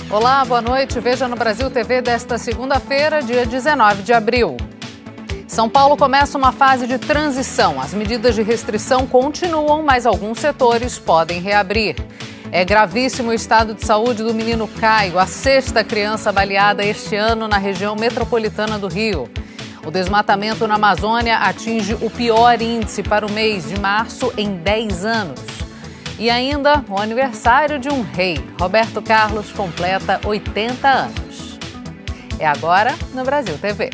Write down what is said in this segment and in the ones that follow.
Olá, boa noite. Veja no Brasil TV desta segunda-feira, dia 19 de abril. São Paulo começa uma fase de transição. As medidas de restrição continuam, mas alguns setores podem reabrir. É gravíssimo o estado de saúde do menino Caio, a sexta criança baleada este ano na região metropolitana do Rio. O desmatamento na Amazônia atinge o pior índice para o mês de março em 10 anos. E ainda o aniversário de um rei. Roberto Carlos completa 80 anos. É agora no Brasil TV.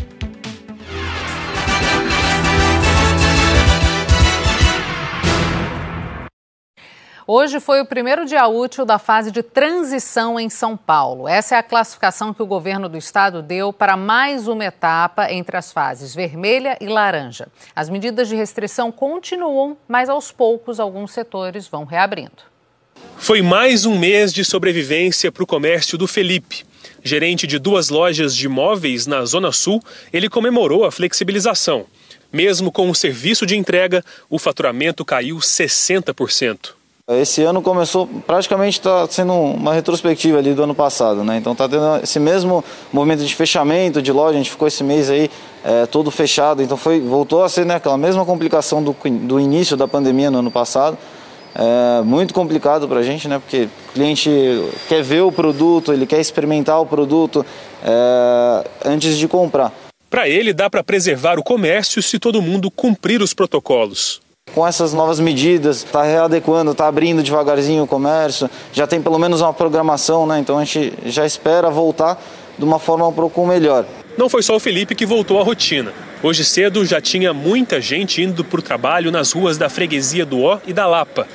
Hoje foi o primeiro dia útil da fase de transição em São Paulo. Essa é a classificação que o governo do estado deu para mais uma etapa entre as fases vermelha e laranja. As medidas de restrição continuam, mas aos poucos alguns setores vão reabrindo. Foi mais um mês de sobrevivência para o comércio do Felipe. Gerente de 2 lojas de móveis na Zona Sul, ele comemorou a flexibilização. Mesmo com o serviço de entrega, o faturamento caiu 60%. Esse ano começou, praticamente está sendo uma retrospectiva ali do ano passado, né? Então está tendo esse mesmo movimento de fechamento de loja, a gente ficou esse mês aí todo fechado, então voltou a ser, né, aquela mesma complicação do início da pandemia no ano passado. Muito complicado para a gente, né? Porque o cliente quer ver o produto, ele quer experimentar o produto antes de comprar. Para ele, dá para preservar o comércio se todo mundo cumprir os protocolos. Com essas novas medidas, está readequando, está abrindo devagarzinho o comércio, já tem pelo menos uma programação, né? Então a gente já espera voltar de uma forma um pouco melhor. Não foi só o Felipe que voltou à rotina. Hoje cedo já tinha muita gente indo para o trabalho nas ruas da freguesia do Ó e da Lapa.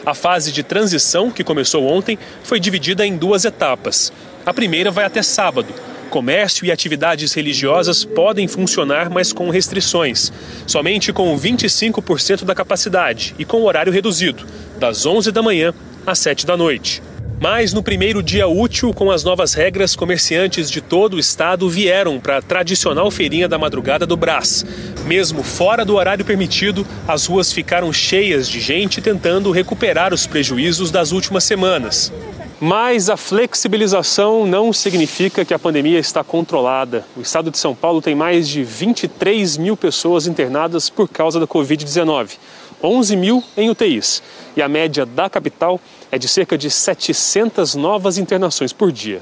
A fase de transição, que começou ontem, foi dividida em 2 etapas. A primeira vai até sábado. Comércio e atividades religiosas podem funcionar, mas com restrições. Somente com 25% da capacidade e com horário reduzido, das 11 da manhã às 7 da noite. Mas no primeiro dia útil, com as novas regras, comerciantes de todo o estado vieram para a tradicional feirinha da madrugada do Brás. Mesmo fora do horário permitido, as ruas ficaram cheias de gente tentando recuperar os prejuízos das últimas semanas. Mas a flexibilização não significa que a pandemia está controlada. O estado de São Paulo tem mais de 23 mil pessoas internadas por causa da Covid-19, 11 mil em UTIs. E a média da capital é de cerca de 700 novas internações por dia.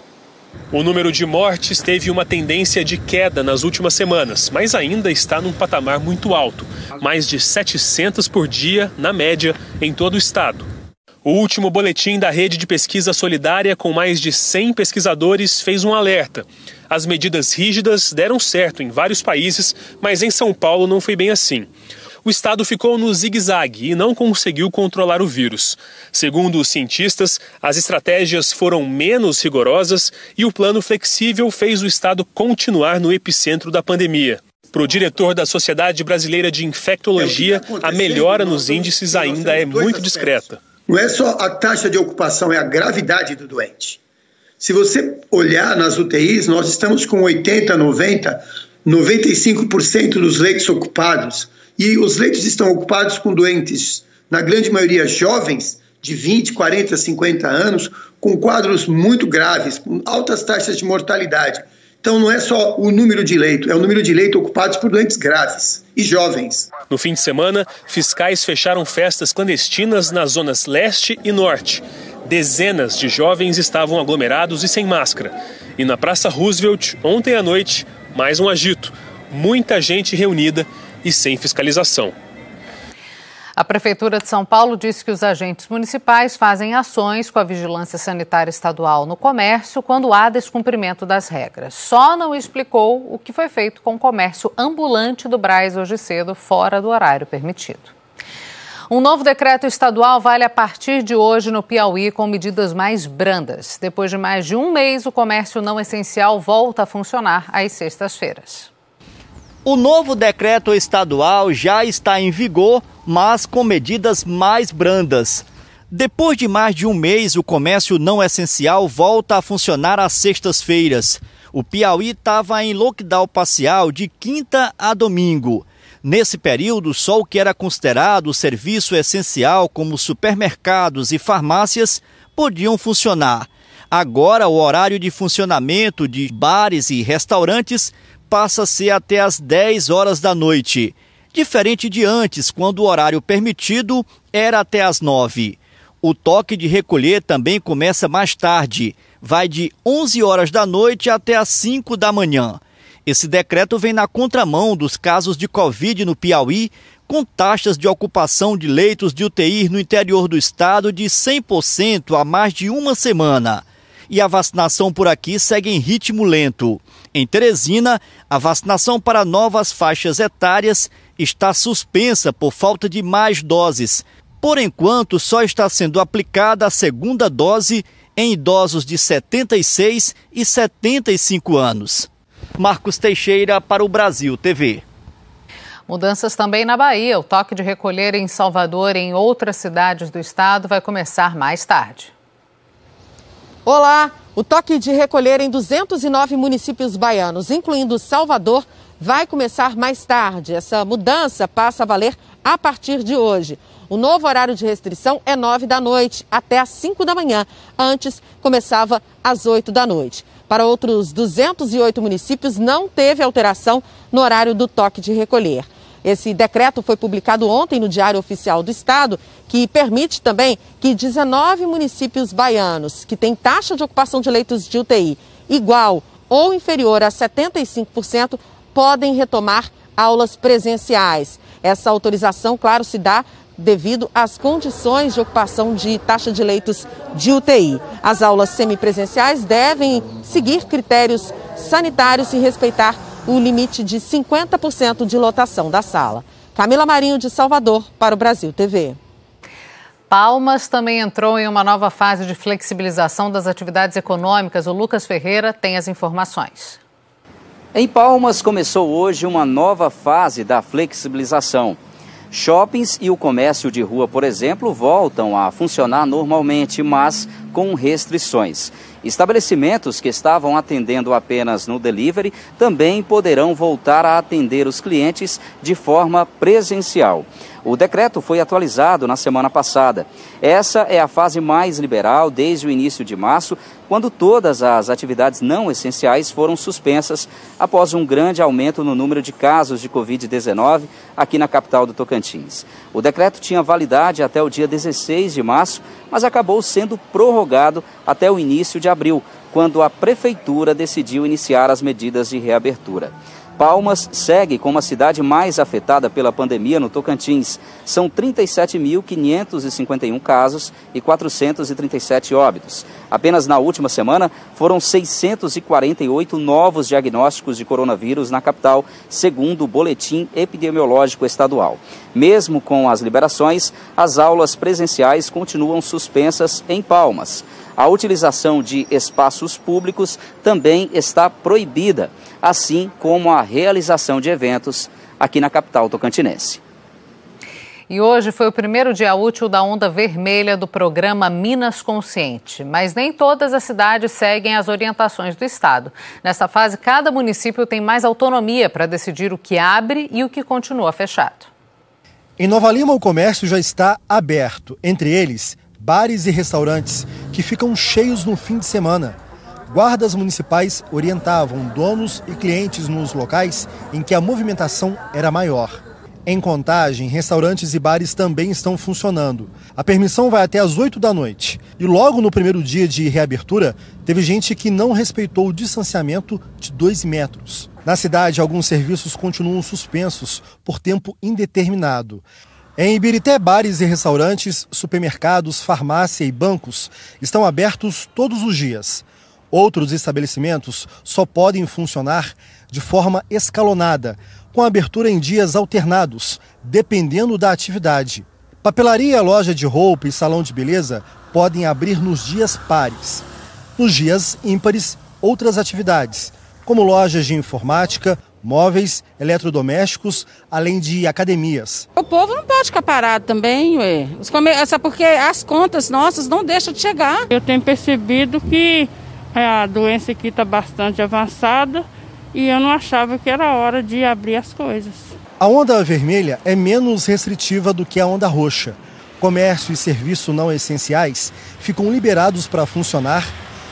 O número de mortes teve uma tendência de queda nas últimas semanas, mas ainda está num patamar muito alto, mais de 700 por dia, na média, em todo o estado. O último boletim da Rede de Pesquisa Solidária, com mais de 100 pesquisadores, fez um alerta. As medidas rígidas deram certo em vários países, mas em São Paulo não foi bem assim. O estado ficou no zigue-zague e não conseguiu controlar o vírus. Segundo os cientistas, as estratégias foram menos rigorosas e o plano flexível fez o estado continuar no epicentro da pandemia. Para o diretor da Sociedade Brasileira de Infectologia, a melhora nos índices ainda é muito discreta. Não é só a taxa de ocupação, é a gravidade do doente. Se você olhar nas UTIs, nós estamos com 80, 90, 95% dos leitos ocupados. E os leitos estão ocupados com doentes, na grande maioria jovens, de 20, 40, 50 anos, com quadros muito graves, com altas taxas de mortalidade. Então não é só o número de leitos, é o número de leitos ocupados por doentes graves e jovens. No fim de semana, fiscais fecharam festas clandestinas nas zonas leste e norte. Dezenas de jovens estavam aglomerados e sem máscara. E na Praça Roosevelt, ontem à noite, mais um agito. Muita gente reunida e sem fiscalização. A Prefeitura de São Paulo disse que os agentes municipais fazem ações com a Vigilância Sanitária Estadual no comércio quando há descumprimento das regras. Só não explicou o que foi feito com o comércio ambulante do Brás hoje cedo, fora do horário permitido. Um novo decreto estadual vale a partir de hoje no Piauí com medidas mais brandas. Depois de mais de um mês, o comércio não essencial volta a funcionar às sextas-feiras. O novo decreto estadual já está em vigor, mas com medidas mais brandas. Depois de mais de um mês, o comércio não essencial volta a funcionar às sextas-feiras. O Piauí estava em lockdown parcial de quinta a domingo. Nesse período, só o que era considerado serviço essencial, como supermercados e farmácias, podiam funcionar. Agora, o horário de funcionamento de bares e restaurantes passa a ser até às 10 horas da noite, diferente de antes, quando o horário permitido era até às 9. O toque de recolher também começa mais tarde, vai de 11 horas da noite até às 5 da manhã. Esse decreto vem na contramão dos casos de Covid no Piauí, com taxas de ocupação de leitos de UTI no interior do estado de 100% há mais de uma semana. E a vacinação por aqui segue em ritmo lento. Em Teresina, a vacinação para novas faixas etárias está suspensa por falta de mais doses. Por enquanto, só está sendo aplicada a segunda dose em idosos de 76 e 75 anos. Marcos Teixeira para o Brasil TV. Mudanças também na Bahia. O toque de recolher em Salvador e em outras cidades do estado vai começar mais tarde. Olá! O toque de recolher em 209 municípios baianos, incluindo Salvador, vai começar mais tarde. Essa mudança passa a valer a partir de hoje. O novo horário de restrição é 9 da noite até às 5 da manhã. Antes, começava às 8 da noite. Para outros 208 municípios, não teve alteração no horário do toque de recolher. Esse decreto foi publicado ontem no Diário Oficial do Estado, que permite também que 19 municípios baianos que têm taxa de ocupação de leitos de UTI igual ou inferior a 75% podem retomar aulas presenciais. Essa autorização, claro, se dá devido às condições de ocupação de taxa de leitos de UTI. As aulas semipresenciais devem seguir critérios sanitários e respeitar o limite de 50% de lotação da sala. Camila Marinho, de Salvador, para o Brasil TV. Palmas também entrou em uma nova fase de flexibilização das atividades econômicas. O Lucas Ferreira tem as informações. Em Palmas começou hoje uma nova fase da flexibilização. Shoppings e o comércio de rua, por exemplo, voltam a funcionar normalmente, mas com restrições. Estabelecimentos que estavam atendendo apenas no delivery também poderão voltar a atender os clientes de forma presencial. O decreto foi atualizado na semana passada. Essa é a fase mais liberal desde o início de março, quando todas as atividades não essenciais foram suspensas após um grande aumento no número de casos de Covid-19 aqui na capital do Tocantins. O decreto tinha validade até o dia 16 de março, mas acabou sendo prorrogado até o início de abril, quando a Prefeitura decidiu iniciar as medidas de reabertura. Palmas segue como a cidade mais afetada pela pandemia no Tocantins. São 37.551 casos e 437 óbitos. Apenas na última semana foram 648 novos diagnósticos de coronavírus na capital, segundo o Boletim Epidemiológico Estadual. Mesmo com as liberações, as aulas presenciais continuam suspensas em Palmas. A utilização de espaços públicos também está proibida, assim como a realização de eventos aqui na capital tocantinense. E hoje foi o primeiro dia útil da onda vermelha do programa Minas Consciente. Mas nem todas as cidades seguem as orientações do Estado. Nessa fase, cada município tem mais autonomia para decidir o que abre e o que continua fechado. Em Nova Lima, o comércio já está aberto. Entre eles, bares e restaurantes que ficam cheios no fim de semana. Guardas municipais orientavam donos e clientes nos locais em que a movimentação era maior. Em Contagem, restaurantes e bares também estão funcionando. A permissão vai até às 8 da noite. E logo no primeiro dia de reabertura, teve gente que não respeitou o distanciamento de 2 metros. Na cidade, alguns serviços continuam suspensos por tempo indeterminado. Em Ibirité, bares e restaurantes, supermercados, farmácia e bancos estão abertos todos os dias. Outros estabelecimentos só podem funcionar de forma escalonada, com abertura em dias alternados, dependendo da atividade. Papelaria, loja de roupa e salão de beleza podem abrir nos dias pares. Nos dias ímpares, outras atividades, como lojas de informática, móveis, eletrodomésticos, além de academias. O povo não pode ficar parado também, ué. Sabe porque as contas nossas não deixam de chegar. Eu tenho percebido que a doença aqui está bastante avançada e eu não achava que era hora de abrir as coisas. A onda vermelha é menos restritiva do que a onda roxa. Comércio e serviço não essenciais ficam liberados para funcionar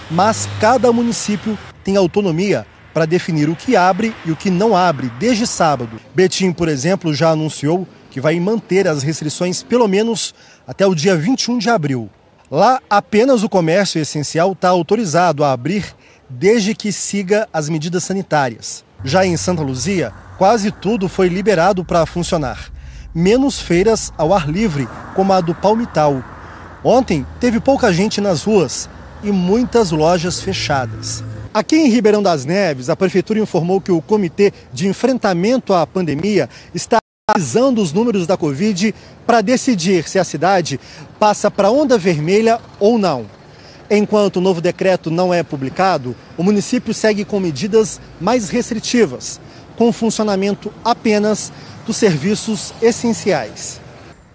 mas cada município tem autonomia para definir o que abre e o que não abre desde sábado. Betim, por exemplo, já anunciou que vai manter as restrições pelo menos até o dia 21 de abril. Lá, apenas o comércio essencial está autorizado a abrir desde que siga as medidas sanitárias. Já em Santa Luzia, quase tudo foi liberado para funcionar, menos feiras ao ar livre, como a do Palmital. Ontem, teve pouca gente nas ruas e muitas lojas fechadas. Aqui em Ribeirão das Neves, a Prefeitura informou que o Comitê de Enfrentamento à Pandemia está analisando os números da Covid para decidir se a cidade passa para onda vermelha ou não. Enquanto o novo decreto não é publicado, o município segue com medidas mais restritivas, com funcionamento apenas dos serviços essenciais.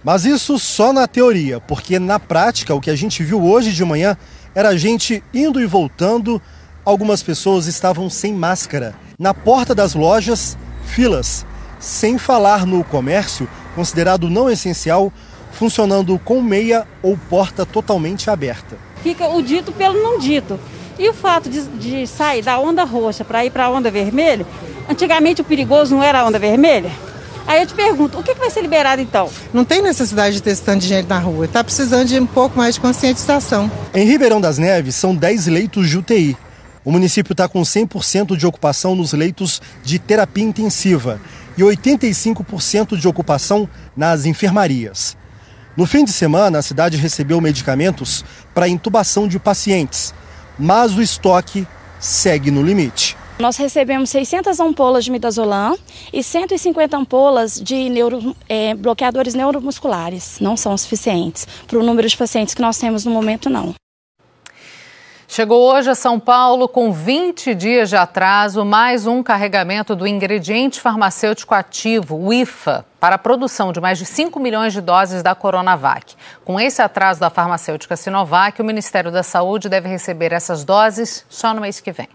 Mas isso só na teoria, porque na prática o que a gente viu hoje de manhã era gente indo e voltando. Algumas pessoas estavam sem máscara. Na porta das lojas, filas. Sem falar no comércio, considerado não essencial, funcionando com meia ou porta totalmente aberta. Fica o dito pelo não dito. E o fato de sair da onda roxa para ir para a onda vermelha, antigamente o perigoso não era a onda vermelha? Aí eu te pergunto, o que vai ser liberado então? Não tem necessidade de ter esse tanto de gente na rua, está precisando de um pouco mais de conscientização. Em Ribeirão das Neves, são 10 leitos de UTI. O município está com 100% de ocupação nos leitos de terapia intensiva e 85% de ocupação nas enfermarias. No fim de semana, a cidade recebeu medicamentos para intubação de pacientes, mas o estoque segue no limite. Nós recebemos 600 ampolas de midazolam e 150 ampolas de bloqueadores neuromusculares. Não são suficientes para o número de pacientes que nós temos no momento, não. Chegou hoje a São Paulo com 20 dias de atraso, mais um carregamento do ingrediente farmacêutico ativo, o IFA, para a produção de mais de 5 milhões de doses da Coronavac. Com esse atraso da farmacêutica Sinovac, o Ministério da Saúde deve receber essas doses só no mês que vem.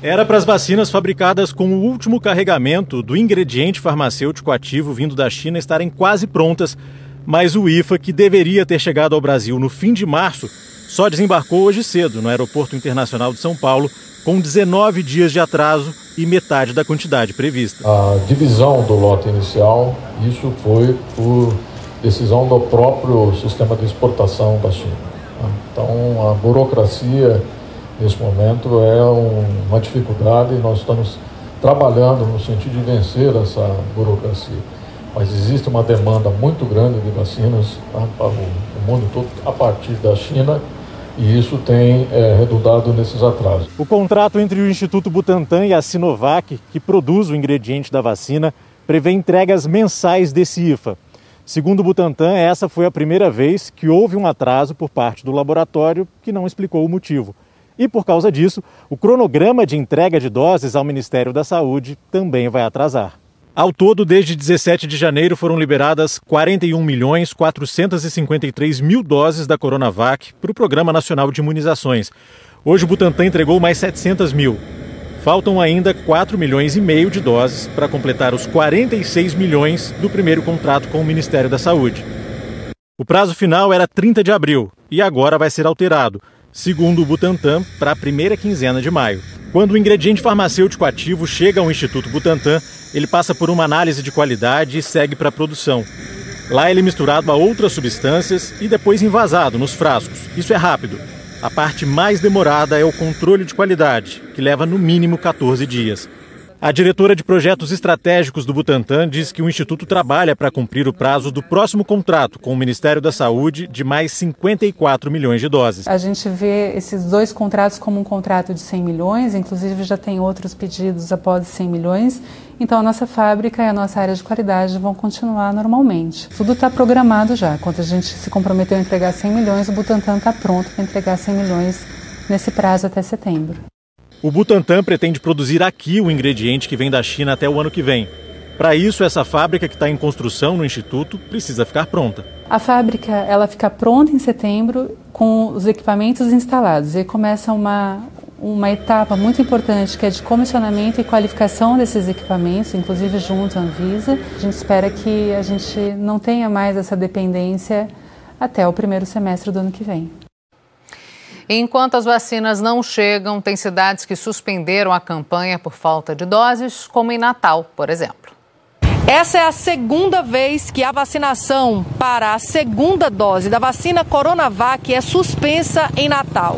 Era para as vacinas fabricadas com o último carregamento do ingrediente farmacêutico ativo vindo da China estarem quase prontas, mas o IFA, que deveria ter chegado ao Brasil no fim de março, só desembarcou hoje cedo no Aeroporto Internacional de São Paulo, com 19 dias de atraso e metade da quantidade prevista. A divisão do lote inicial, isso foi por decisão do próprio sistema de exportação da China. Então, a burocracia, nesse momento, é uma dificuldade e nós estamos trabalhando no sentido de vencer essa burocracia. Mas existe uma demanda muito grande de vacinas para o mundo todo a partir da China. E isso tem redundado nesses atrasos. O contrato entre o Instituto Butantan e a Sinovac, que produz o ingrediente da vacina, prevê entregas mensais desse IFA. Segundo o Butantan, essa foi a primeira vez que houve um atraso por parte do laboratório que não explicou o motivo. E por causa disso, o cronograma de entrega de doses ao Ministério da Saúde também vai atrasar. Ao todo, desde 17 de janeiro, foram liberadas 41.453.000 doses da Coronavac para o Programa Nacional de Imunizações. Hoje o Butantan entregou mais 700 mil. Faltam ainda 4,5 milhões de doses para completar os 46 milhões do primeiro contrato com o Ministério da Saúde. O prazo final era 30 de abril e agora vai ser alterado, segundo o Butantan, para a primeira quinzena de maio. Quando o ingrediente farmacêutico ativo chega ao Instituto Butantan, ele passa por uma análise de qualidade e segue para a produção. Lá ele é misturado a outras substâncias e depois envasado nos frascos. Isso é rápido. A parte mais demorada é o controle de qualidade, que leva no mínimo 14 dias. A diretora de projetos estratégicos do Butantan diz que o Instituto trabalha para cumprir o prazo do próximo contrato com o Ministério da Saúde de mais 54 milhões de doses. A gente vê esses dois contratos como um contrato de 100 milhões, inclusive já tem outros pedidos após 100 milhões. Então a nossa fábrica e a nossa área de qualidade vão continuar normalmente. Tudo está programado já. Quando a gente se comprometeu a entregar 100 milhões, o Butantan está pronto para entregar 100 milhões nesse prazo até setembro. O Butantan pretende produzir aqui o ingrediente que vem da China até o ano que vem. Para isso, essa fábrica que está em construção no Instituto precisa ficar pronta. A fábrica ela fica pronta em setembro com os equipamentos instalados. E começa uma etapa muito importante que é de comissionamento e qualificação desses equipamentos, inclusive junto à Anvisa. A gente espera que a gente não tenha mais essa dependência até o primeiro semestre do ano que vem. E enquanto as vacinas não chegam, tem cidades que suspenderam a campanha por falta de doses, como em Natal, por exemplo. Essa é a segunda vez que a vacinação para a segunda dose da vacina Coronavac é suspensa em Natal.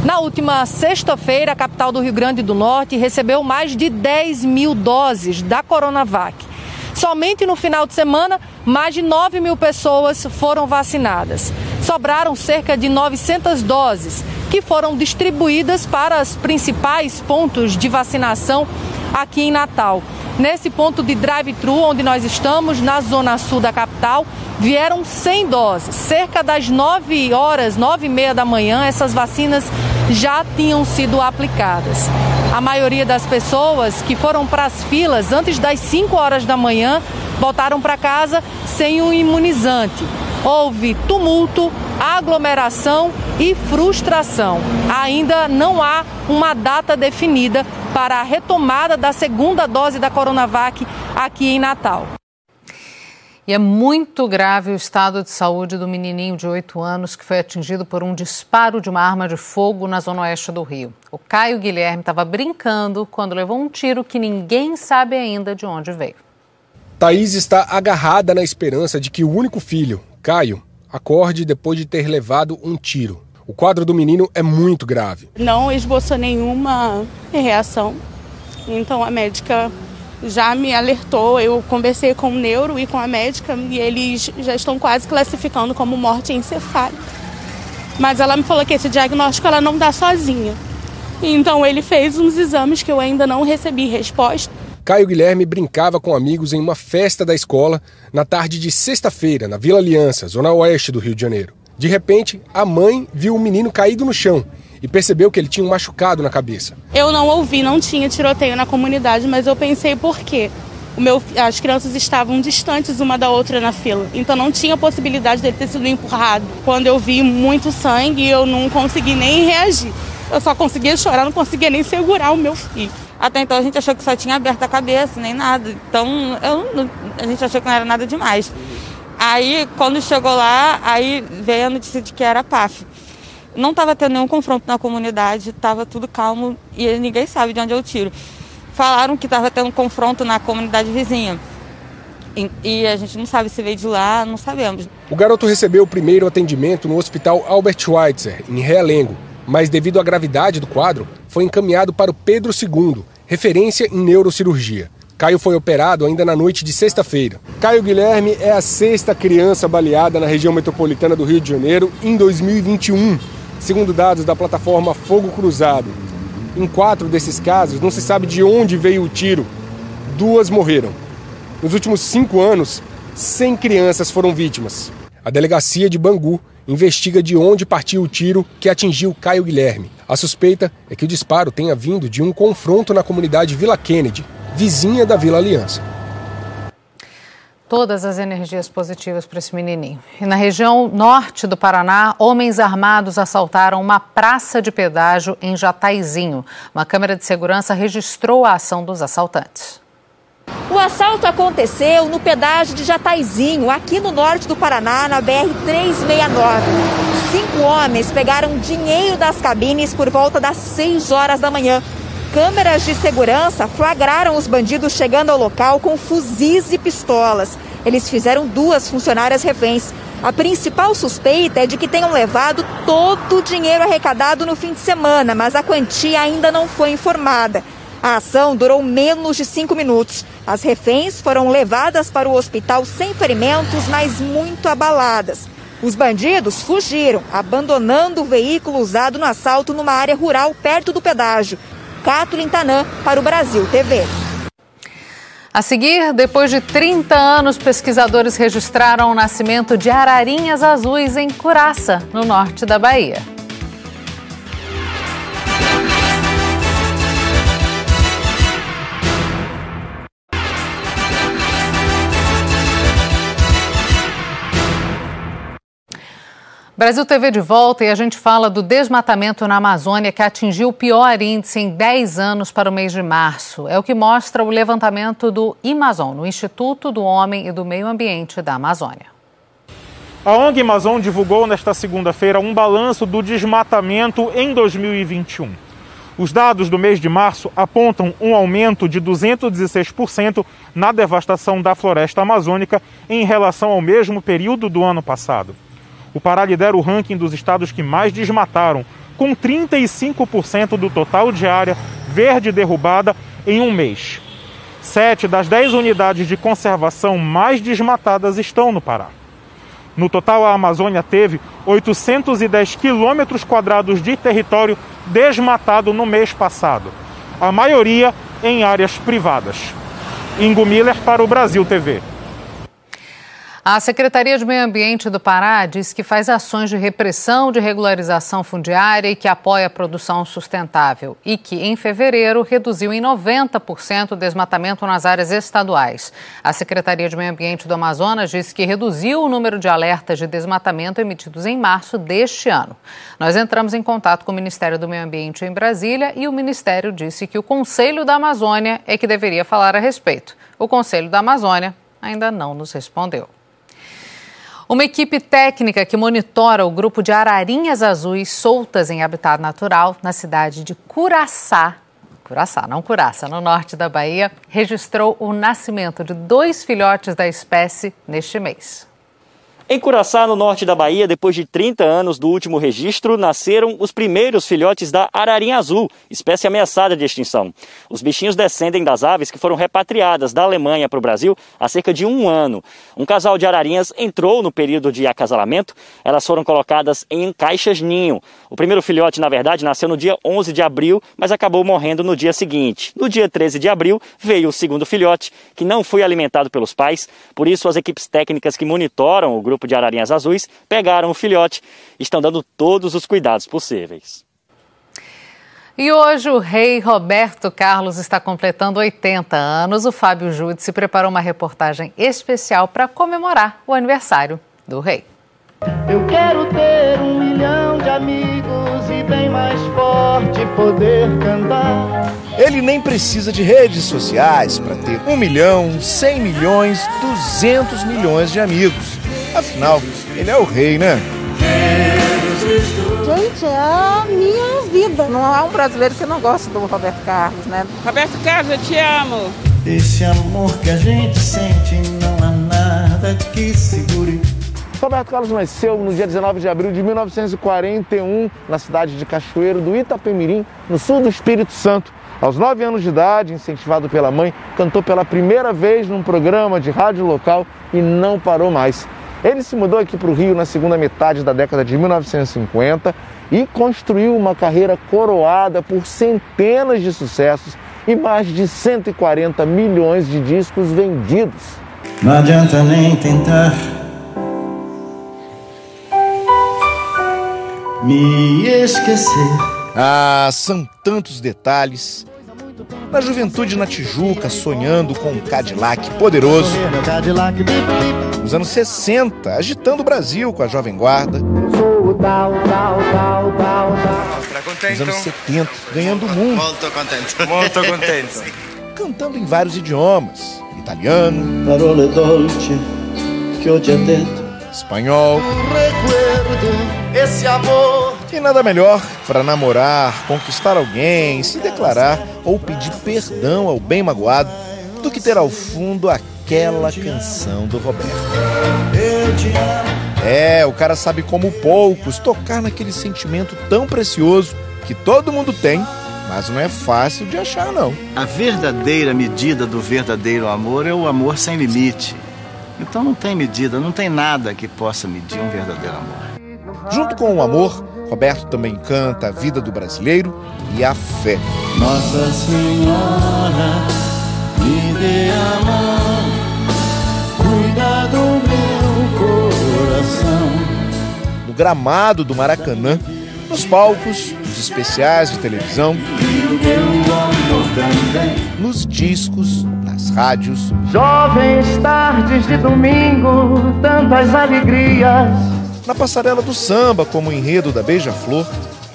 Na última sexta-feira, a capital do Rio Grande do Norte recebeu mais de 10 mil doses da Coronavac. Somente no final de semana, mais de 9 mil pessoas foram vacinadas. Sobraram cerca de 900 doses, que foram distribuídas para os principais pontos de vacinação aqui em Natal. Nesse ponto de drive-thru, onde nós estamos, na zona sul da capital, vieram 100 doses. Cerca das 9 horas, 9h30 da manhã, essas vacinas já tinham sido aplicadas. A maioria das pessoas que foram para as filas antes das 5 horas da manhã voltaram para casa sem o imunizante. Houve tumulto, aglomeração e frustração. Ainda não há uma data definida para a retomada da segunda dose da Coronavac aqui em Natal. E é muito grave o estado de saúde do menininho de 8 anos que foi atingido por um disparo de uma arma de fogo na zona oeste do Rio. O Caio Guilherme estava brincando quando levou um tiro que ninguém sabe ainda de onde veio. Thaís está agarrada na esperança de que o único filho, Caio, acorde depois de ter levado um tiro. O quadro do menino é muito grave. Não esboçou nenhuma reação, então a médica já me alertou. Eu conversei com o neuro e com a médica e eles já estão quase classificando como morte encefálica. Mas ela me falou que esse diagnóstico ela não dá sozinha. Então ele fez uns exames que eu ainda não recebi resposta. Caio Guilherme brincava com amigos em uma festa da escola na tarde de sexta-feira, na Vila Aliança, zona oeste do Rio de Janeiro. De repente, a mãe viu o menino caído no chão e percebeu que ele tinha um machucado na cabeça. Eu não ouvi, não tinha tiroteio na comunidade, mas eu pensei por quê? As crianças estavam distantes uma da outra na fila, então não tinha possibilidade dele ter sido empurrado. Quando eu vi muito sangue, eu não consegui nem reagir. Eu só conseguia chorar, não conseguia nem segurar o meu filho. Até então a gente achou que só tinha aberto a cabeça, nem nada. Então a gente achou que não era nada demais. Aí quando chegou lá, aí veio a notícia de que era PAF. Não estava tendo nenhum confronto na comunidade, estava tudo calmo e ninguém sabe de onde é o tiro. Falaram que estava tendo confronto na comunidade vizinha. E a gente não sabe se veio de lá, não sabemos. O garoto recebeu o primeiro atendimento no Hospital Albert Schweitzer, em Realengo. Mas devido à gravidade do quadro, foi encaminhado para o Pedro II, referência em neurocirurgia. Caio foi operado ainda na noite de sexta-feira. Caio Guilherme é a 6ª criança baleada na região metropolitana do Rio de Janeiro em 2021, segundo dados da plataforma Fogo Cruzado. Em 4 desses casos, não se sabe de onde veio o tiro. 2 morreram. Nos últimos 5 anos, 100 crianças foram vítimas. A delegacia de Bangu investiga de onde partiu o tiro que atingiu Caio Guilherme. A suspeita é que o disparo tenha vindo de um confronto na comunidade Vila Kennedy, vizinha da Vila Aliança. Todas as energias positivas para esse menininho. E na região norte do Paraná, homens armados assaltaram uma praça de pedágio em Jataizinho. Uma câmera de segurança registrou a ação dos assaltantes. O assalto aconteceu no pedágio de Jataizinho, aqui no norte do Paraná, na BR-369. 5 homens pegaram dinheiro das cabines por volta das 6 horas da manhã. Câmeras de segurança flagraram os bandidos chegando ao local com fuzis e pistolas. Eles fizeram 2 funcionárias reféns. A principal suspeita é de que tenham levado todo o dinheiro arrecadado no fim de semana, mas a quantia ainda não foi informada. A ação durou menos de 5 minutos. As reféns foram levadas para o hospital sem ferimentos, mas muito abaladas. Os bandidos fugiram, abandonando o veículo usado no assalto numa área rural perto do pedágio. Kathleen Tanã, para o Brasil TV. A seguir, depois de 30 anos, pesquisadores registraram o nascimento de ararinhas azuis em Curaça, no norte da Bahia. Brasil TV de volta e a gente fala do desmatamento na Amazônia que atingiu o pior índice em 10 anos para o mês de março. É o que mostra o levantamento do IMAZON, no Instituto do Homem e do Meio Ambiente da Amazônia. A ONG Amazon divulgou nesta segunda-feira um balanço do desmatamento em 2021. Os dados do mês de março apontam um aumento de 216% na devastação da floresta amazônica em relação ao mesmo período do ano passado. O Pará lidera o ranking dos estados que mais desmataram, com 35% do total de área verde derrubada em um mês. 7 das 10 unidades de conservação mais desmatadas estão no Pará. No total, a Amazônia teve 810 quilômetros quadrados de território desmatado no mês passado, a maioria em áreas privadas. Ingo Miller para o Brasil TV. A Secretaria de Meio Ambiente do Pará diz que faz ações de repressão de regularização fundiária e que apoia a produção sustentável e que, em fevereiro, reduziu em 90% o desmatamento nas áreas estaduais. A Secretaria de Meio Ambiente do Amazonas disse que reduziu o número de alertas de desmatamento emitidos em março deste ano. Nós entramos em contato com o Ministério do Meio Ambiente em Brasília e o Ministério disse que o Conselho da Amazônia é que deveria falar a respeito. O Conselho da Amazônia ainda não nos respondeu. Uma equipe técnica que monitora o grupo de ararinhas azuis soltas em habitat natural na cidade de Curaçá, no norte da Bahia, registrou o nascimento de 2 filhotes da espécie neste mês. Em Curaçá, no norte da Bahia, depois de 30 anos do último registro, nasceram os primeiros filhotes da ararinha azul, espécie ameaçada de extinção. Os bichinhos descendem das aves que foram repatriadas da Alemanha para o Brasil há cerca de 1 ano. Um casal de ararinhas entrou no período de acasalamento. Elas foram colocadas em caixas-ninho. O primeiro filhote, na verdade, nasceu no dia 11 de abril, mas acabou morrendo no dia seguinte. No dia 13 de abril, veio o segundo filhote, que não foi alimentado pelos pais. Por isso, as equipes técnicas que monitoram o grupo de ararinhas azuis pegaram o filhote e estão dando todos os cuidados possíveis. E hoje o rei Roberto Carlos está completando 80 anos. O Fábio Júdice preparou uma reportagem especial para comemorar o aniversário do rei. Eu quero ter 1 milhão de amigos e bem mais forte poder cantar. Ele nem precisa de redes sociais para ter 1 milhão, 100 milhões, 200 milhões de amigos. Afinal, ele é o rei, né? Gente, é a minha vida. Não há um brasileiro que não gosta do Roberto Carlos, né? Roberto Carlos, eu te amo. Esse amor que a gente sente, não há nada que segure. Roberto Carlos nasceu no dia 19 de abril de 1941, na cidade de Cachoeiro do Itapemirim, no sul do Espírito Santo. Aos 9 anos de idade, incentivado pela mãe, cantou pela primeira vez num programa de rádio local e não parou mais. Ele se mudou aqui para o Rio na segunda metade da década de 1950 e construiu uma carreira coroada por centenas de sucessos e mais de 140 milhões de discos vendidos. Não adianta nem tentar me esquecer. Ah, são tantos detalhes. Na juventude na Tijuca, sonhando com um Cadillac poderoso. Nos anos 60, agitando o Brasil com a Jovem Guarda. Nos anos 70, ganhando o mundo. Muito contente. Cantando em vários idiomas. Italiano. Parole dolci que ho già detto. Espanhol. Recuerdo esse amor. E nada melhor para namorar, conquistar alguém, se declarar ou pedir perdão ao bem magoado do que ter ao fundo aquela canção do Roberto. É, o cara sabe como poucos tocar naquele sentimento tão precioso que todo mundo tem, mas não é fácil de achar, não. A verdadeira medida do verdadeiro amor é o amor sem limite. Então não tem medida, não tem nada que possa medir um verdadeiro amor. Junto com o amor, Roberto também canta a vida do brasileiro e a fé. Nossa Senhora, me dê a mão, cuida do meu coração. No gramado do Maracanã, nos palcos, nos especiais de televisão, nos discos, nas rádios. Jovens tardes de domingo, tantas alegrias. Na passarela do samba, como o enredo da Beija-Flor,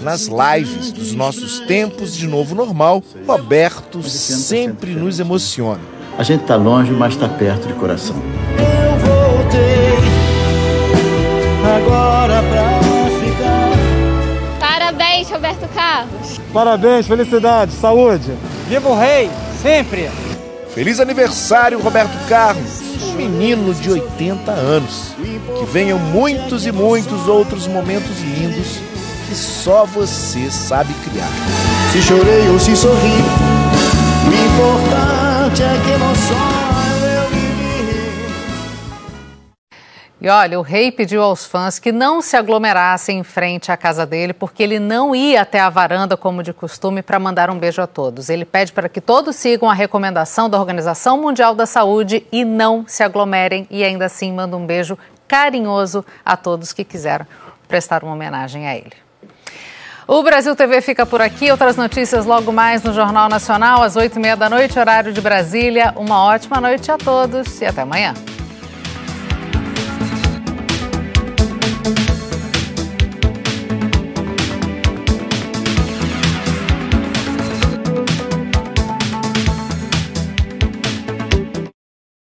nas lives dos nossos tempos de novo normal, Roberto sempre nos emociona. A gente tá longe, mas tá perto de coração. Eu voltei agora pra ficar. Parabéns, Roberto Carlos. Parabéns, felicidade, saúde. Viva o rei, sempre. Feliz aniversário, Roberto Carlos, menino de 80 anos. Que venham muitos e muitos outros momentos lindos que só você sabe criar. Se chorei ou se sorri, o importante é que emoções eu vivi. E olha, o rei pediu aos fãs que não se aglomerassem em frente à casa dele, porque ele não ia até a varanda como de costume para mandar um beijo a todos. Ele pede para que todos sigam a recomendação da Organização Mundial da Saúde e não se aglomerem, e ainda assim manda um beijo carinhoso a todos que quiseram prestar uma homenagem a ele. O Brasil TV fica por aqui. Outras notícias logo mais no Jornal Nacional, às 20h30 da noite, horário de Brasília. Uma ótima noite a todos e até amanhã.